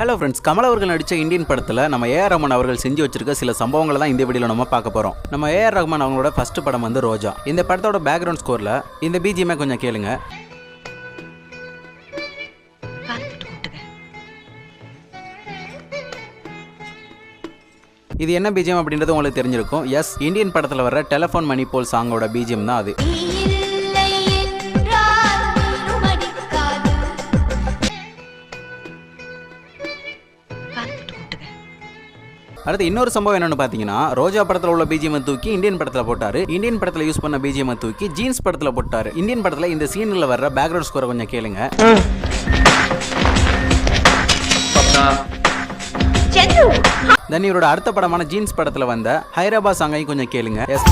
Hello friends, Kamal அவர்கள் நடித்த Indian படத்தில் நம்ம ஏஆர் ரஹ்மான் அவர்கள் செஞ்சு வச்சிருக்க சில சம்பவங்களை தான் இந்த வீடியோவில் நம்ம பார்க்க போகிறோம். நம்ம ஏஆர் ரஹ்மான் அவங்களோட ஃபர்ஸ்ட் படம் வந்து ரோஜா. இந்த படத்தோட பேக்ரவுண்ட் ஸ்கோரில் இந்த பிஜிஎம்ஐ கொஞ்சம் கேளுங்க. இது என்ன பிஜிஎம் அப்படின்றது உங்களுக்கு தெரிஞ்சிருக்கும். எஸ், இந்தியன் படத்தில் வர டெலிஃபோன் மணி போல் சாங்கோட பிஜிஎம் தான் அது. அடுத்து இன்னொரு சம்பவம் என்னன்னு பார்த்தீங்கன்னா, ரோஜா படத்தில் உள்ள பிஜிஎம் தூக்கி இந்தியன் படத்தில் போட்டாரு. இந்தியன் படத்தில் யூஸ் பண்ண பிஜிஎம் தூக்கி ஜீன்ஸ் படத்தில் போட்டாரு. இந்தியன் படத்தில் இந்த சீனில் வர்ற பேக்ரவுண்ட் ஸ்கோரை கொஞ்சம் கேளுங்க. தென் இவரோட அடுத்த படமான ஜீன்ஸ் படத்தில் வந்த ஹைதராபாத் சாங்கையும் கொஞ்சம் கேளுங்க. எஸ்,